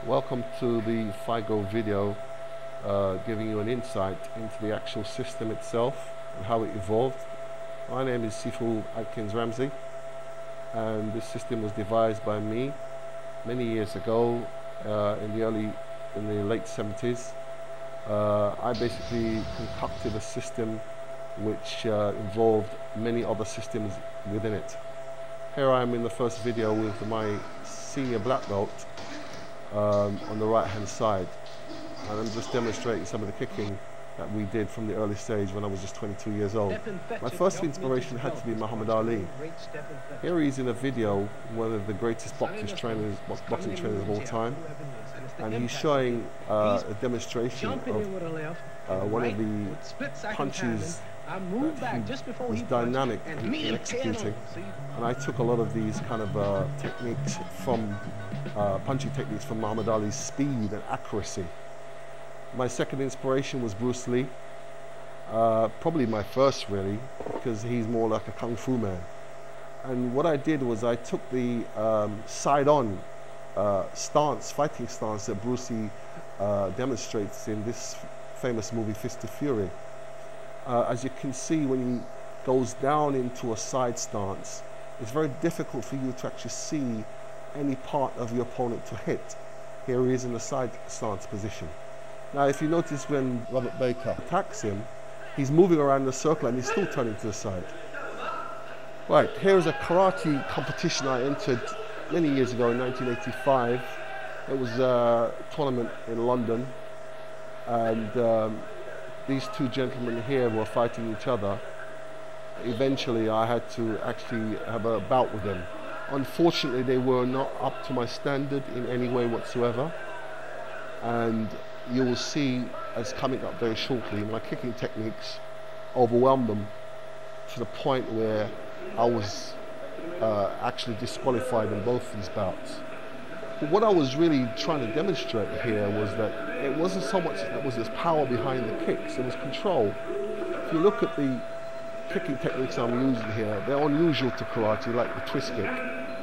Welcome to the Fai-gur video, giving you an insight into the actual system itself and how it evolved. My name is Sifu Atkins Ramsey, and this system was devised by me many years ago in the late 70s. I basically concocted a system which involved many other systems within it. Here I am in the first video with my senior black belt on the right hand side, and I'm just demonstrating some of the kicking that we did from the early stage when I was just 22 years old. My first inspiration had to be Muhammad Ali. Here he is in a video, one of the greatest boxing trainers of all time, and he's showing a demonstration of one of the punches that he was dynamic in executing. And I took a lot of these kind of techniques from punching techniques from Muhammad Ali's speed and accuracy. My second inspiration was Bruce Lee, probably my first really, because he's more like a kung fu man. And what I did was I took the side-on fighting stance that Bruce Lee demonstrates in this famous movie Fist of Fury. As you can see, when he goes down into a side stance, it's very difficult for you to actually see any part of your opponent to hit. Here he is in the side stance position. Now, if you notice when Robert Baker attacks him, he's moving around the circle and he's still turning to the side. Right, here is a karate competition I entered many years ago in 1985. It was a tournament in London, and these two gentlemen here were fighting each other. Eventually I had to actually have a bout with them. Unfortunately, they were not up to my standard in any way whatsoever, and you will see, as coming up very shortly, my kicking techniques overwhelmed them to the point where I was actually disqualified in both these bouts. But what I was really trying to demonstrate here was that it wasn't so much that was this power behind the kicks, it was control. If you look at the kicking techniques I'm using here, they're unusual to karate, like the twist kick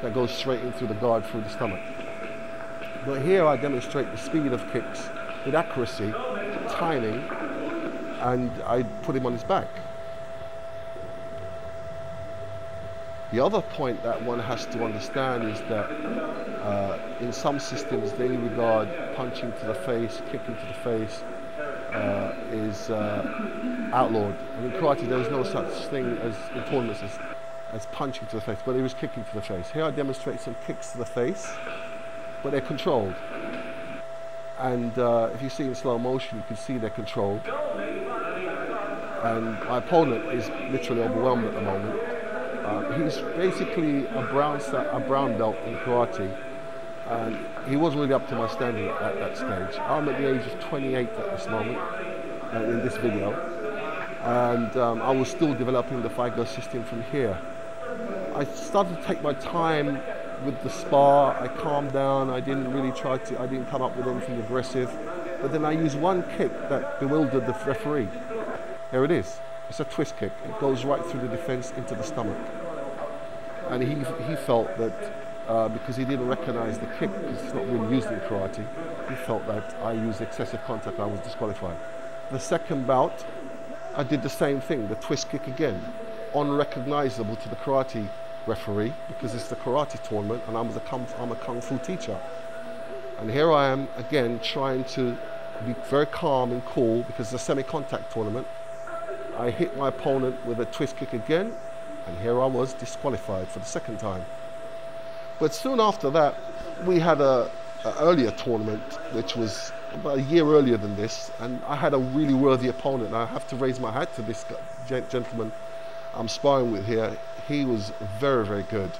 that goes straight in through the guard through the stomach. But here I demonstrate the speed of kicks with accuracy, timing, and I put him on his back. The other point that one has to understand is that in some systems they regard punching to the face, kicking to the face is outlawed. And in karate there is no such thing as in tournaments as punching to the face, but it was kicking to the face. Here I demonstrate some kicks to the face, but they're controlled. And if you see in slow motion, you can see they're controlled. And my opponent is literally overwhelmed at the moment. He's basically a brown belt in karate, and he wasn't really up to my standard at that stage. I'm at the age of 28 at this moment, in this video, and I was still developing the Fai-gur system from here. I started to take my time with the spar. I calmed down. I didn't come up with anything aggressive, but then I used one kick that bewildered the referee. Here it is. It's a twist kick. It goes right through the defense into the stomach. And he felt that because he didn't recognize the kick, because it's not really used in karate, he felt that I used excessive contact, I was disqualified. The second bout, I did the same thing, the twist kick again. Unrecognizable to the karate referee, because it's the karate tournament and I'm a kung fu teacher. And here I am again trying to be very calm and cool, because it's a semi-contact tournament. I hit my opponent with a twist kick again, and here I was disqualified for the second time. But soon after that, we had an earlier tournament, which was about a year earlier than this, and I had a really worthy opponent. I have to raise my hat to this gentleman I'm sparring with here. He was very, very good.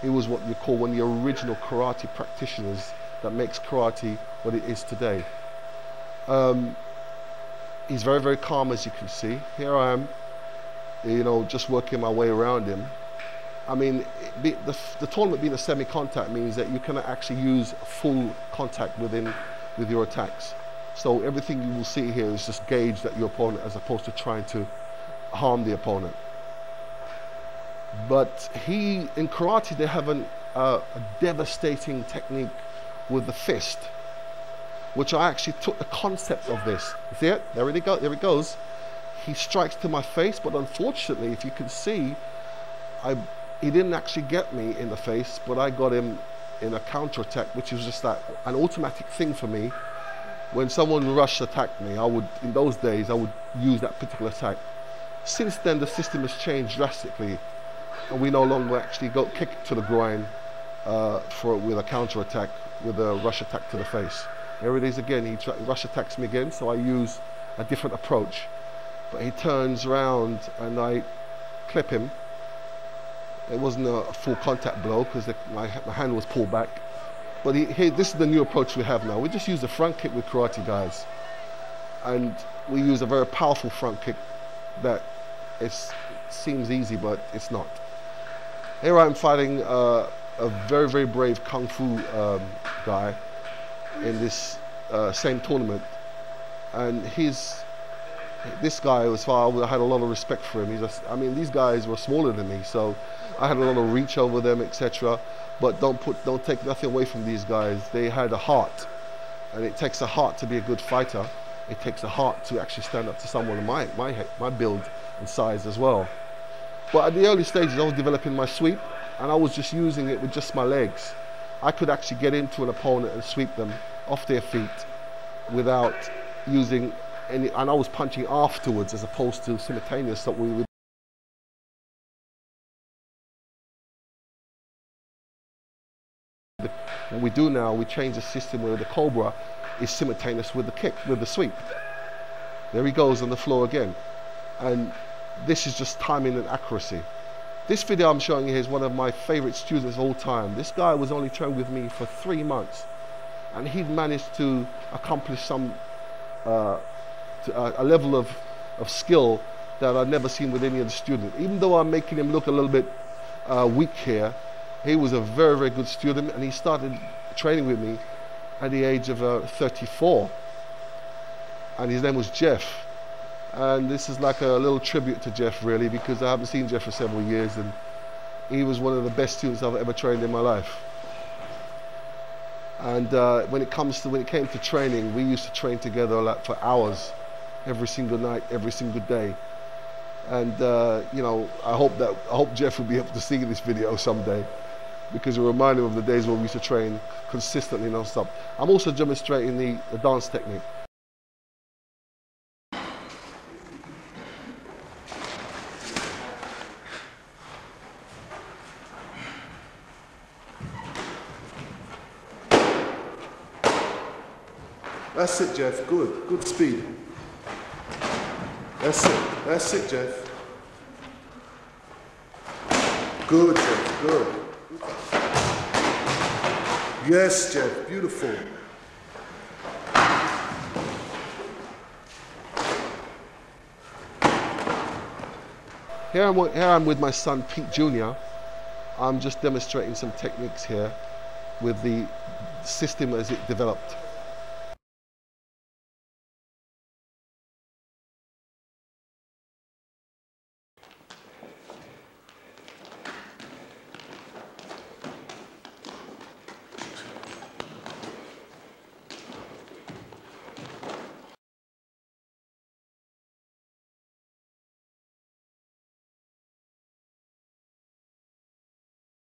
He was what you call one of the original karate practitioners that makes karate what it is today. He's very, very calm, as you can see. Here I am, you know, just working my way around him. I mean, the tournament being a semi-contact means that you cannot actually use full contact with your attacks. So everything you will see here is just gauged at your opponent, as opposed to trying to harm the opponent. But in karate, they have a devastating technique with the fist. which I actually took the concept of this. See it? There it goes. He strikes to my face, but unfortunately, if you can see, he didn't actually get me in the face, but I got him in a counter-attack, which was just like an automatic thing for me. When someone rush attacked me, in those days, I would use that particular attack. Since then, the system has changed drastically, and we no longer actually go kick to the groin with a counter-attack, with a rush attack to the face. Here it is again, he rush attacks me again, so I use a different approach. But he turns around and I clip him. It wasn't a full contact blow because my hand was pulled back. But this is the new approach we have now. We just use the front kick with karate, guys. And we use a very powerful front kick that seems easy, but it's not. Here I'm fighting a very, very brave Kung Fu guy in this same tournament. And this guy, as far I had a lot of respect for him. I mean, these guys were smaller than me, so I had a lot of reach over them, etc. But don't take nothing away from these guys. They had a heart, and it takes a heart to be a good fighter. It takes a heart to actually stand up to someone of my build and size as well. But at the early stages, I was developing my sweep, and I was just using it with just my legs. I could actually get into an opponent and sweep them off their feet without using any, and I was punching afterwards as opposed to simultaneous that we would. What we do now, we change the system where the Cobra is simultaneous with the kick, with the sweep. There he goes on the floor again. And this is just timing and accuracy. This video I'm showing you here is one of my favorite students of all time. This guy was only trained with me for 3 months, and he'd managed to accomplish some a level of skill that I'd never seen with any other student. Even though I'm making him look a little bit weak here, he was a very, very good student, and he started training with me at the age of 34. And his name was Jeff. And this is like a little tribute to Jeff, really, because I haven't seen Jeff for several years, and he was one of the best students I've ever trained in my life. And when it came to training, we used to train together like for hours, every single night, every single day. And you know, I hope Jeff will be able to see this video someday, because it reminded him of the days when we used to train consistently, non-stop. I'm also demonstrating the dance technique. That's it, Jeff. Good. Good speed. That's it. That's it, Jeff. Good, Jeff. Good. Yes, Jeff. Beautiful. Here I'm with my son, Pete Jr. I'm just demonstrating some techniques here with the system as it developed.